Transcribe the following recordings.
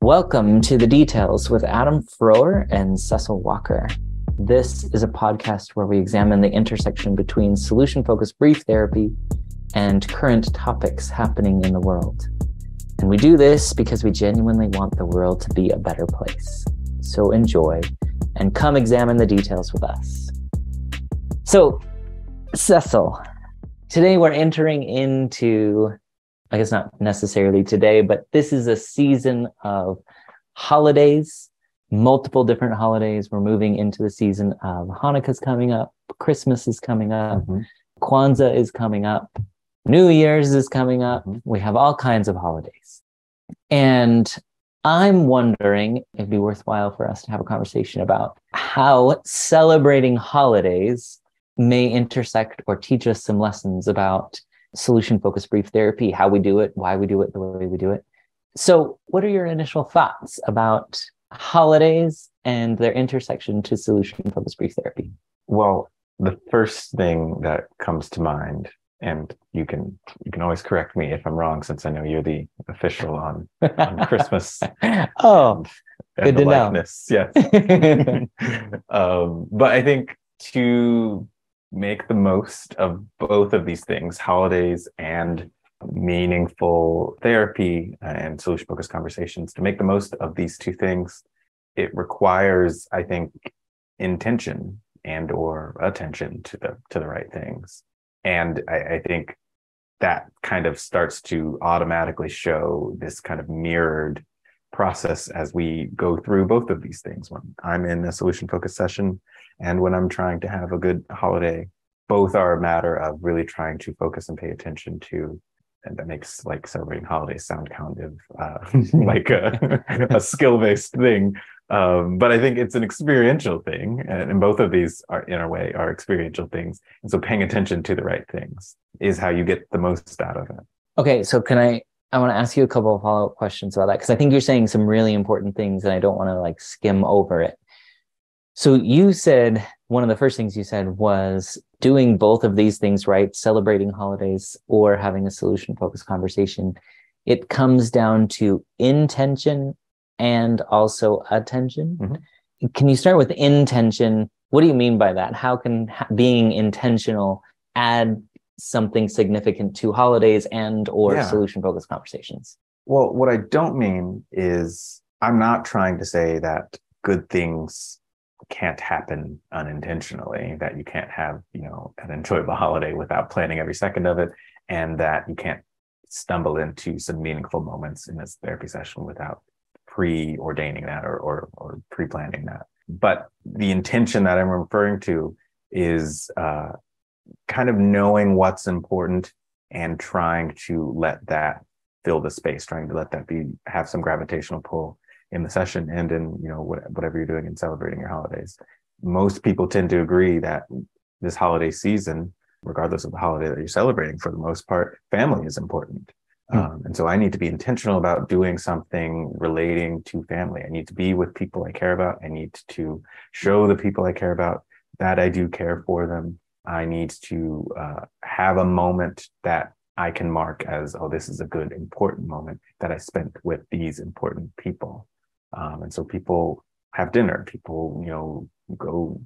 Welcome to The Details with Adam Froer and Cecil Walker. This is a podcast where we examine the intersection between solution-focused brief therapy and current topics happening in the world. And we do this because we genuinely want the world to be a better place. So enjoy and come examine the details with us. So, Cecil, today we're entering into, I guess not necessarily today, but this is a season of holidays, multiple different holidays. We're moving into the season of Hanukkah's coming up, Christmas is coming up, Kwanzaa is coming up, New Year's is coming up. We have all kinds of holidays. And I'm wondering, it'd be worthwhile for us to have a conversation about how celebrating holidays may intersect or teach us some lessons about solution-focused brief therapy, how we do it, why we do it the way we do it. So what are your initial thoughts about holidays and their intersection to solution-focused brief therapy? Well, the first thing that comes to mind, and you can always correct me if I'm wrong, since I know you're the official on Christmas. Oh, and good the to likeness. know. Yes. But I think to make the most of both of these things, holidays and meaningful therapy and solution-focused conversations, to make the most of these two things, it requires, I think, intention and or attention to the right things. And I think that kind of starts to automatically show this kind of mirrored process as we go through both of these things. When I'm in a solution-focused session and when I'm trying to have a good holiday, both are a matter of really trying to focus and pay attention to. And that makes like celebrating holidays sound kind of like a skill-based thing. But I think it's an experiential thing. And both of these are, in a way, are experiential things. And so paying attention to the right things is how you get the most out of it. Okay, so I want to ask you a couple of follow-up questions about that, because I think you're saying some really important things and I don't want to like skim over it. So you said, one of the first things you said was doing both of these things right, celebrating holidays or having a solution-focused conversation. It comes down to intention and also attention. Can you start with intention? What do you mean by that? How can being intentional add something significant to holidays and or solution-focused conversations? Well, what I don't mean is I'm not trying to say that good things can't happen unintentionally, that you can't have, an enjoyable holiday without planning every second of it, and that you can't stumble into some meaningful moments in this therapy session without preordaining that or pre-planning that. But the intention that I'm referring to is kind of knowing what's important and trying to let that fill the space, trying to let that have some gravitational pull in the session and in, whatever you're doing in celebrating your holidays. Most people tend to agree that this holiday season, regardless of the holiday that you're celebrating, for the most part, family is important. And so I need to be intentional about doing something relating to family. I need to be with people I care about. I need to show the people I care about that I do care for them. I need to have a moment that I can mark as, oh, this is a good, important moment that I spent with these important people. And so people have dinner, people, go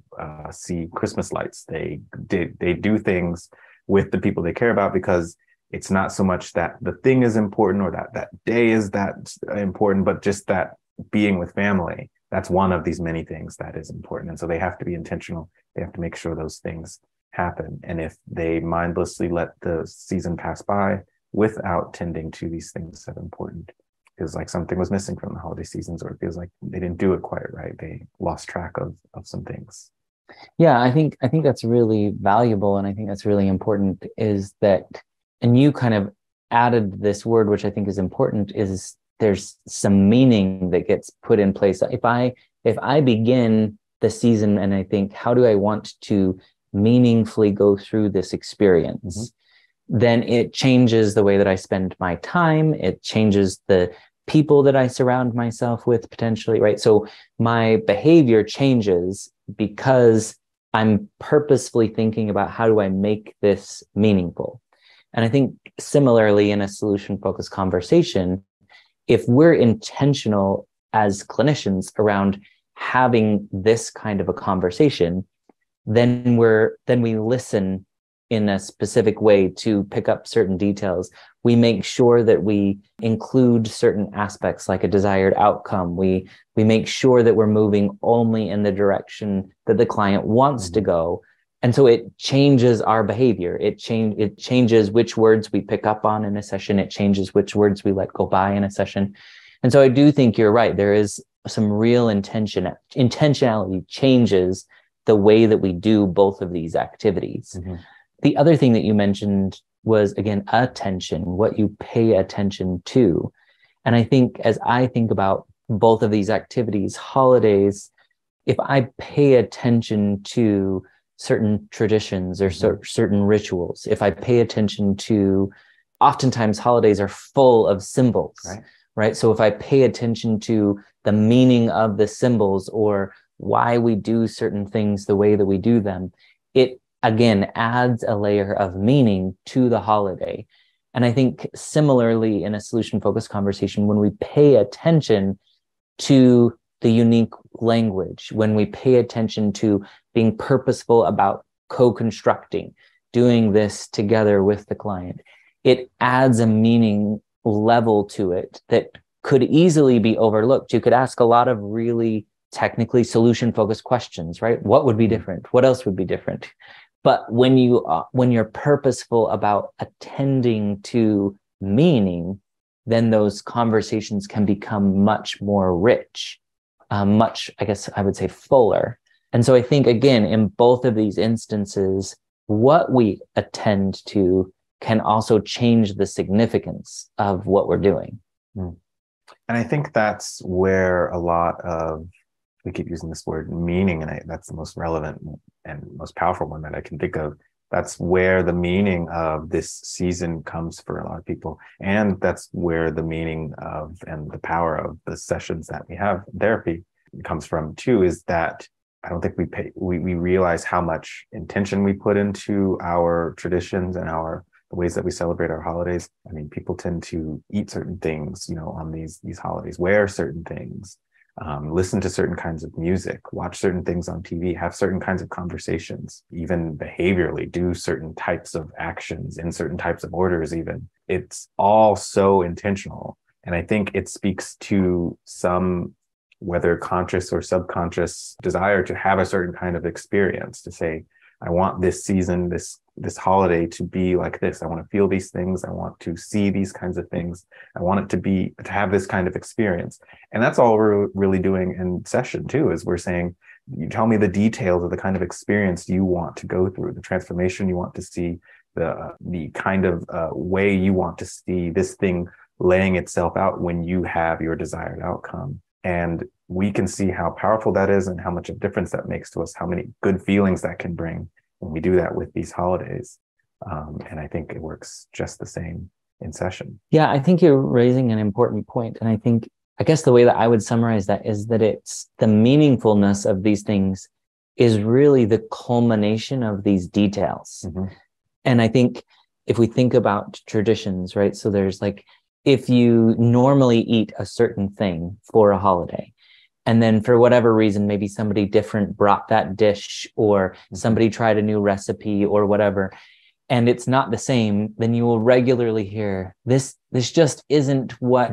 see Christmas lights. They do things with the people they care about, because it's not so much that the thing is important or that day is that important, but just that being with family, that's one of these many things that is important. And so they have to be intentional. They have to make sure those things happen. And if they mindlessly let the season pass by without tending to these things that are important, it feels like something was missing from the holiday seasons, or it feels like they didn't do it quite right. They lost track of some things. Yeah, I think that's really valuable. And I think that's really important is that, and you kind of added this word, which I think is important, is there's some meaning that gets put in place. If I begin the season and I think, how do I want to meaningfully go through this experience? Then it changes the way that I spend my time. It changes the people that I surround myself with potentially, right? So my behavior changes because I'm purposefully thinking about how do I make this meaningful. And I think similarly in a solution-focused conversation, if we're intentional as clinicians around having this kind of a conversation, then we listen in a specific way to pick up certain details. We make sure that we include certain aspects like a desired outcome. We make sure that we're moving only in the direction that the client wants to go. And so it changes our behavior. It changes which words we pick up on in a session. It changes which words we let go by in a session. And so I do think you're right. There is some real intentionality changes the way that we do both of these activities. The other thing that you mentioned was, again, attention, what you pay attention to. And I think as I think about both of these activities, holidays, if I pay attention to certain traditions or certain rituals, if I pay attention to, oftentimes holidays are full of symbols, right? So if I pay attention to the meaning of the symbols or why we do certain things the way that we do them, it again adds a layer of meaning to the holiday. And I think similarly in a solution-focused conversation, when we pay attention to the unique language, when we pay attention to being purposeful about co-constructing, doing this together with the client, it adds a meaning level to it that could easily be overlooked. You could ask a lot of really technically solution-focused questions, right? What would be different? What else would be different? But when you're purposeful about attending to meaning, then those conversations can become much more rich, much, I guess I would say, fuller. And so I think, again, in both of these instances, what we attend to can also change the significance of what we're doing. And I think that's where a lot of, we keep using this word meaning, and that's the most relevant and most powerful one that I can think of. That's where the meaning of this season comes for a lot of people. And that's where the meaning of and the power of the sessions that we have in therapy comes from too, is that I don't think we realize how much intention we put into our traditions and the ways that we celebrate our holidays. I mean, people tend to eat certain things, on these holidays, wear certain things, listen to certain kinds of music, watch certain things on TV, have certain kinds of conversations, even behaviorally do certain types of actions in certain types of orders even. It's all so intentional. And I think it speaks to some, whether conscious or subconscious, desire to have a certain kind of experience, to say, I want this season, this holiday to be like this. I want to feel these things. I want to see these kinds of things. I want it to have this kind of experience. And that's all we're really doing in session too, is we're saying, you tell me the details of the kind of experience you want to go through, the transformation you want to see, the kind of way you want to see this thing laying itself out when you have your desired outcome. And we can see how powerful that is and how much of a difference that makes to us, how many good feelings that can bring when we do that with these holidays. And I think it works just the same in session. Yeah, I think you're raising an important point. And I guess the way that I would summarize that is that it's the meaningfulness of these things is really the culmination of these details. And I think if we think about traditions, right? So there's like, if you normally eat a certain thing for a holiday, and then for whatever reason, maybe somebody different brought that dish, or somebody tried a new recipe or whatever, and it's not the same, then you will regularly hear this just isn't what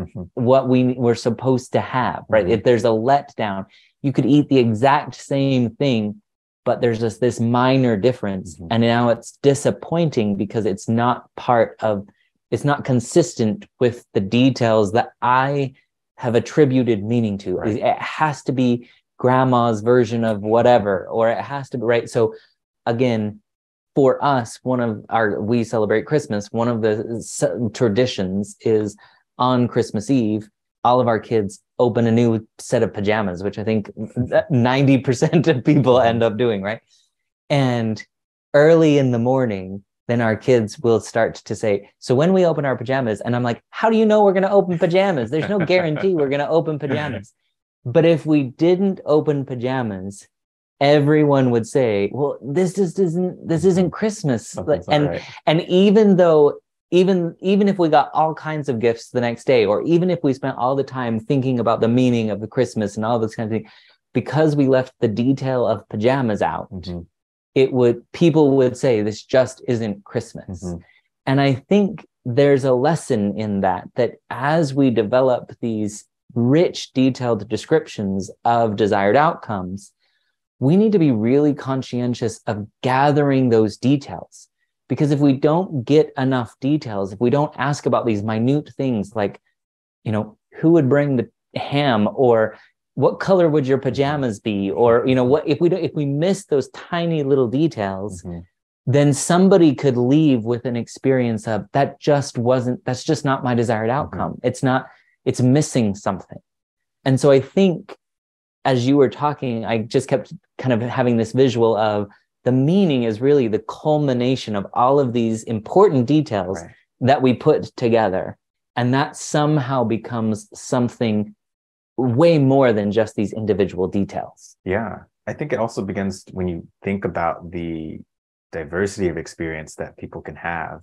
we were supposed to have, right? If there's a letdown, you could eat the exact same thing, but there's just this minor difference. And now it's disappointing because it's not consistent with the details that I have attributed meaning to. Right. It has to be grandma's version of whatever, or it has to be, right? So again, for us, we celebrate Christmas. One of the traditions is on Christmas Eve, all of our kids open a new set of pajamas, which I think 90% of people end up doing, right? And early in the morning, then our kids will start to say, so when we open our pajamas, and I'm like, how do you know we're going to open pajamas? There's no guarantee we're going to open pajamas. But if we didn't open pajamas, everyone would say, well, this isn't Christmas. And even though even if we got all kinds of gifts the next day, or even if we spent all the time thinking about the meaning of the Christmas and all this kind of thing, because we left the detail of pajamas out, people would say this just isn't Christmas. And I think there's a lesson in that as we develop these rich, detailed descriptions of desired outcomes, we need to be really conscientious of gathering those details. Because if we don't get enough details, if we don't ask about these minute things like, who would bring the ham, or what color would your pajamas be, or what if we miss those tiny little details, then somebody could leave with an experience of that's just not my desired outcome. It's missing something. And so I think as you were talking, I just kept kind of having this visual of the meaning is really the culmination of all of these important details that we put together. And that somehow becomes something way more than just these individual details. Yeah. I think it also begins when you think about the diversity of experience that people can have.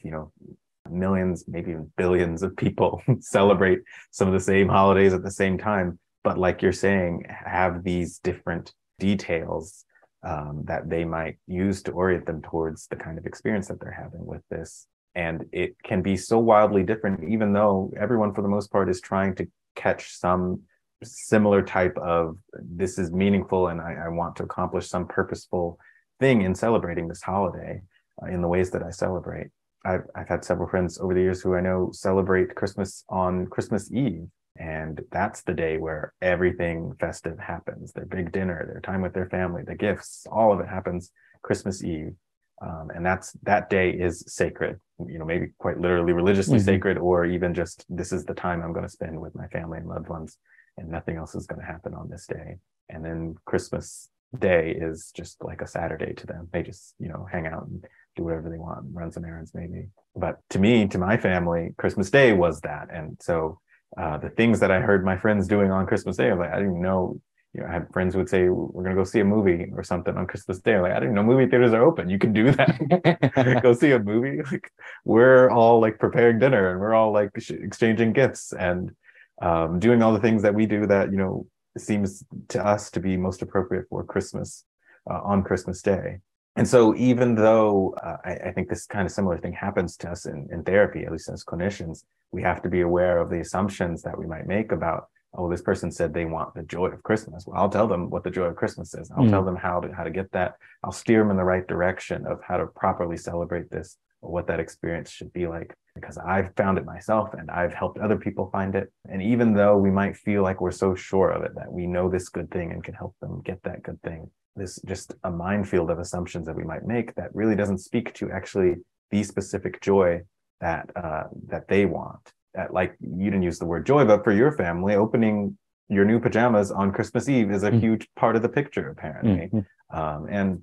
Millions, maybe even billions of people celebrate some of the same holidays at the same time. But like you're saying, have these different details that they might use to orient them towards the kind of experience that they're having with this. And it can be so wildly different, even though everyone, for the most part, is trying to catch some similar type of, this is meaningful and I want to accomplish some purposeful thing in celebrating this holiday in the ways that I celebrate. I've had several friends over the years who I know celebrate Christmas on Christmas Eve. And that's the day where everything festive happens. Their big dinner, their time with their family, the gifts, all of it happens Christmas Eve. And that day is sacred, maybe quite literally religiously sacred, or even just, this is the time I'm going to spend with my family and loved ones, and nothing else is going to happen on this day. And then Christmas Day is just like a Saturday to them. They just, hang out and do whatever they want, run some errands maybe. But to me, to my family, Christmas Day was that. And so the things that I heard my friends doing on Christmas Day, I didn't even know. I had friends who would say, we're going to go see a movie or something on Christmas Day. I didn't know movie theaters are open. You can do that. Go see a movie. We're all preparing dinner, and we're all exchanging gifts and doing all the things that we do that, seems to us to be most appropriate for Christmas on Christmas Day. And so even though I think this kind of similar thing happens to us in therapy, at least as clinicians, we have to be aware of the assumptions that we might make about, oh, this person said they want the joy of Christmas. Well, I'll tell them what the joy of Christmas is. I'll tell them how to get that. I'll steer them in the right direction of how to properly celebrate this, or what that experience should be like, because I've found it myself and I've helped other people find it. And even though we might feel like we're so sure of it, that we know this good thing and can help them get that good thing, this just a minefield of assumptions that we might make that really doesn't speak to actually the specific joy that they want. Like, you didn't use the word joy, but for your family, opening your new pajamas on Christmas Eve is a huge part of the picture, apparently. And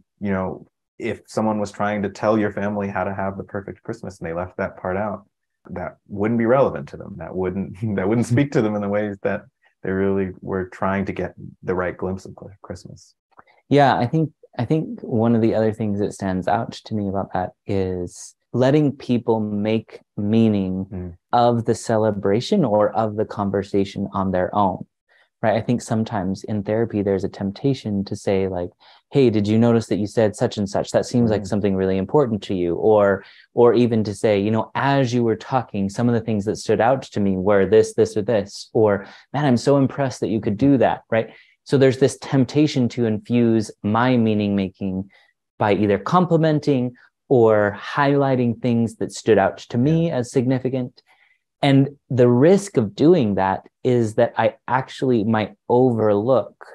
if someone was trying to tell your family how to have the perfect Christmas and they left that part out, that wouldn't be relevant to them. That wouldn't speak to them in the ways that they really were trying to get the right glimpse of Christmas. Yeah, I think one of the other things that stands out to me about that is letting people make meaning of the celebration or of the conversation on their own, right? I think sometimes in therapy, there's a temptation to say hey, did you notice that you said such and such? That seems like something really important to you. Or even to say, as you were talking, some of the things that stood out to me were this, or this, or man, I'm so impressed that you could do that, right? So there's this temptation to infuse my meaning making by either complimenting or highlighting things that stood out to me as significant. And the risk of doing that is that I actually might overlook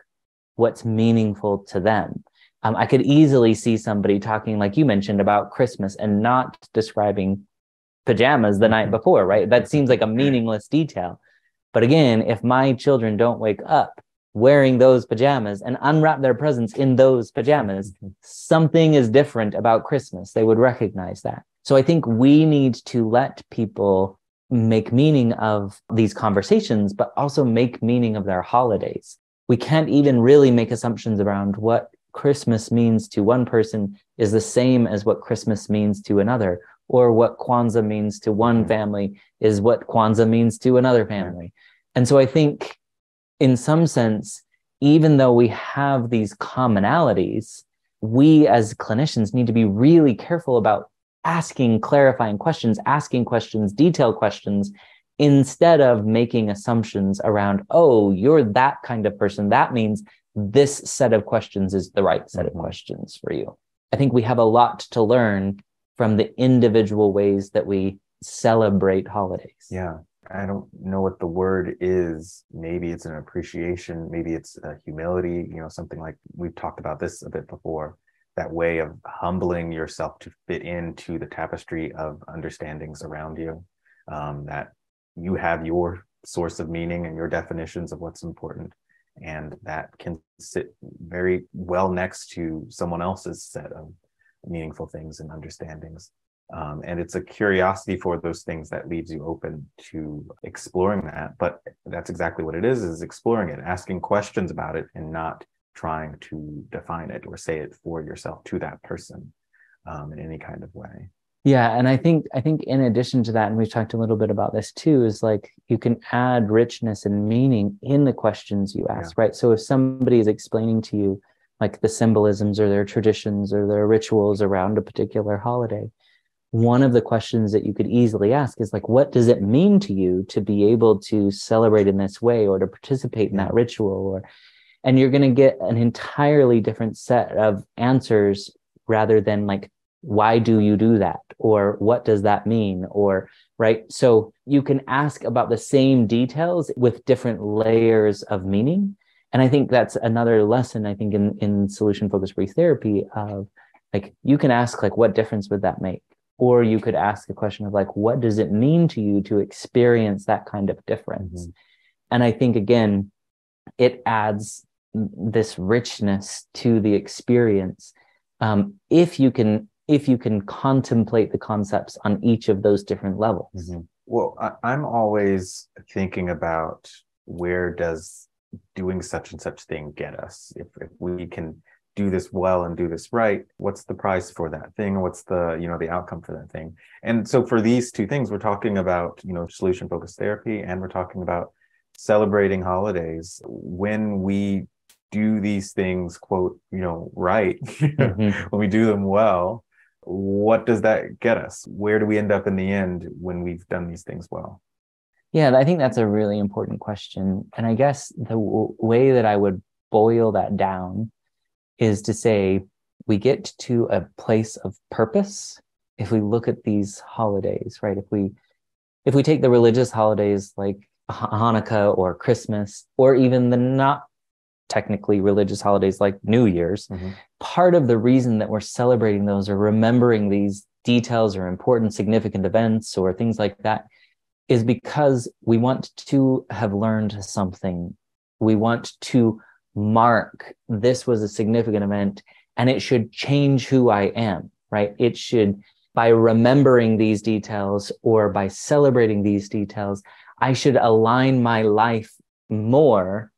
what's meaningful to them. I could easily see somebody talking, like you mentioned, about Christmas and not describing pajamas the night before, right? That seems like a meaningless detail. But again, if my children don't wake up wearing those pajamas and unwrap their presents in those pajamas, something is different about Christmas. They would recognize that. So I think we need to let people make meaning of these conversations, but also make meaning of their holidays. We can't even really make assumptions around what Christmas means to one person is the same as what Christmas means to another, or what Kwanzaa means to one family is what Kwanzaa means to another family. And so I think in some sense, even though we have these commonalities, we as clinicians need to be really careful about asking clarifying questions, asking questions, detailed questions, instead of making assumptions around, oh, you're that kind of person. That means this set of questions is the right set of questions for you. I think we have a lot to learn from the individual ways that we celebrate holidays. Yeah. I don't know what the word is. Maybe it's an appreciation. Maybe it's a humility, something like we've talked about this a bit before, that way of humbling yourself to fit into the tapestry of understandings around you, that you have your source of meaning and your definitions of what's important. And that can sit very well next to someone else's set of meaningful things and understandings. And it's a curiosity for those things that leaves you open to exploring that. But that's exactly what it is exploring it, asking questions about it, and not trying to define it or say it for yourself to that person in any kind of way. Yeah. And I think in addition to that, and we've talked a little bit about this too, is like you can add richness and meaning in the questions you ask, right? So if somebody is explaining to you like the symbolisms or their traditions or their rituals around a particular holiday, one of the questions that you could easily ask is like, what does it mean to you to be able to celebrate in this way or to participate in that ritual? And you're going to get an entirely different set of answers rather than like, why do you do that? Or what does that mean? Or, right. So you can ask about the same details with different layers of meaning. And I think that's another lesson, I think, in solution-focused brief therapy of like, you can ask like, what difference would that make? Or you could ask a question of like, what does it mean to you to experience that kind of difference? And I think, again, it adds this richness to the experience. If you can contemplate the concepts on each of those different levels. Well, I'm always thinking about, where does doing such and such thing get us? If we can do this well and do this right, what's the price for that thing? What's the, the outcome for that thing? And so for these two things, we're talking about, solution focused therapy, and we're talking about celebrating holidays. When we do these things, quote, right, when we do them well, what does that get us? Where do we end up in the end when we've done these things well? Yeah, I think that's a really important question. And I guess the way that I would boil that down is to say we get to a place of purpose if we look at these holidays, right? If we take the religious holidays like Hanukkah or Christmas, or even the not technically religious holidays like New Year's, part of the reason that we're celebrating those or remembering these details or important, significant events or things like that is because we want to have learned something. We want to mark this was a significant event and it should change who I am, right? It should, by remembering these details or by celebrating these details, I should align my life more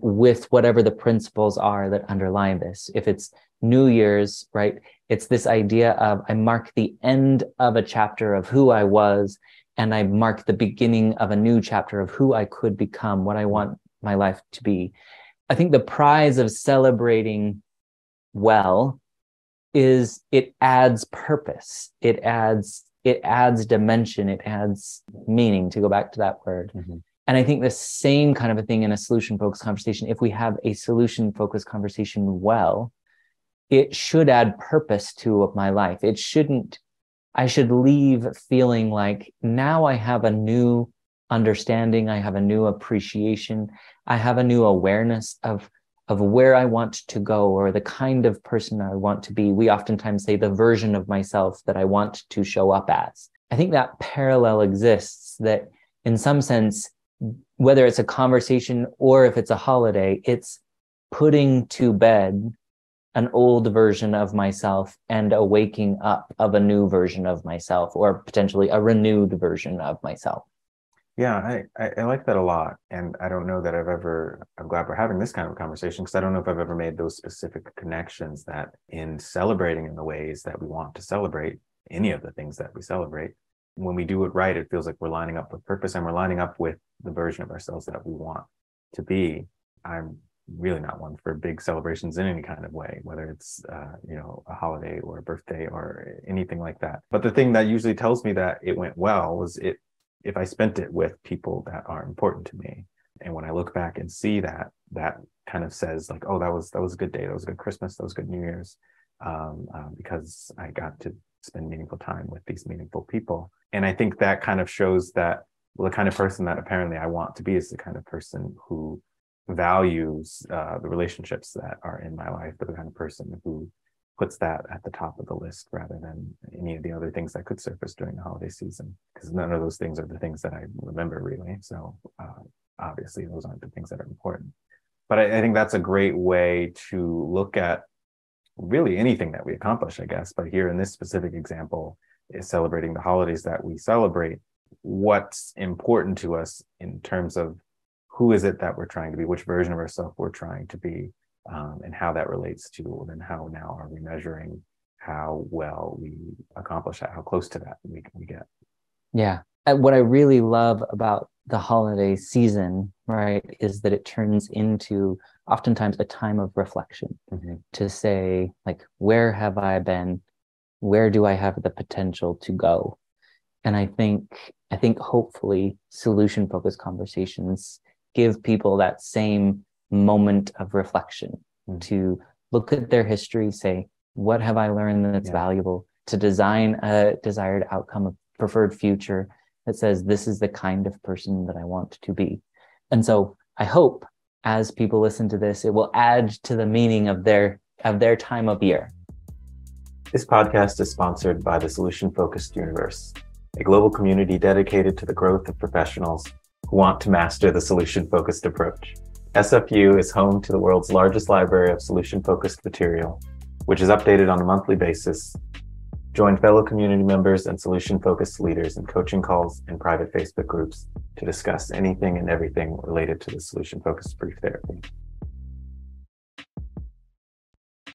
with whatever the principles are that underlie this. If it's New Year's, right, it's this idea of I mark the end of a chapter of who I was, and I mark the beginning of a new chapter of who I could become, what I want my life to be. I think the prize of celebrating well is it adds purpose. It adds dimension. It adds meaning, to go back to that word. And I think the same kind of a thing in a solution-focused conversation. If we have a solution-focused conversation well, it should add purpose to my life. I should leave feeling like now I have a new understanding. I have a new appreciation. I have a new awareness of where I want to go or the kind of person I want to be. We oftentimes say the version of myself that I want to show up as. I think that parallel exists, that in some sense, whether it's a conversation or if it's a holiday, it's putting to bed an old version of myself and a waking up of a new version of myself, or potentially a renewed version of myself. Yeah, I like that a lot. And I don't know that I'm glad we're having this kind of conversation, because I don't know if I've ever made those specific connections that in celebrating in the ways that we want to celebrate, any of the things that we celebrate. When we do it right, it feels like we're lining up with purpose, and we're lining up with the version of ourselves that we want to be. I'm really not one for big celebrations in any kind of way, whether it's a holiday or a birthday or anything like that. But the thing that usually tells me that it went well was if I spent it with people that are important to me. And when I look back and see that, that kind of says like, oh, that was a good day, that was a good Christmas, that was good New Year's, because I got to spend meaningful time with these meaningful people. And I think that kind of shows that, well, the kind of person that apparently I want to be is the kind of person who values the relationships that are in my life, the kind of person who puts that at the top of the list rather than any of the other things that could surface during the holiday season, because none of those things are the things that I remember really. So obviously those aren't the things that are important. But I think that's a great way to look at really anything that we accomplish, I guess. But here in this specific example is celebrating the holidays that we celebrate. What's important to us in terms of who is it that we're trying to be, which version of ourselves we're trying to be, and how that relates to, then how now are we measuring how well we accomplish that, how close to that we get. Yeah. And what I really love about the holiday season, right, is that it turns into oftentimes a time of reflection to say, like, where have I been? Where do I have the potential to go? And I think hopefully solution-focused conversations give people that same moment of reflection to look at their history, say, what have I learned that's valuable, to design a desired outcome, a preferred future that says, this is the kind of person that I want to be. And so I hope as people listen to this, it will add to the meaning of their time of year. This podcast is sponsored by the Solution Focused Universe, a global community dedicated to the growth of professionals who want to master the solution-focused approach. SFU is home to the world's largest library of solution-focused material, which is updated on a monthly basis. Join fellow community members and solution-focused leaders in coaching calls and private Facebook groups to discuss anything and everything related to the solution-focused brief therapy.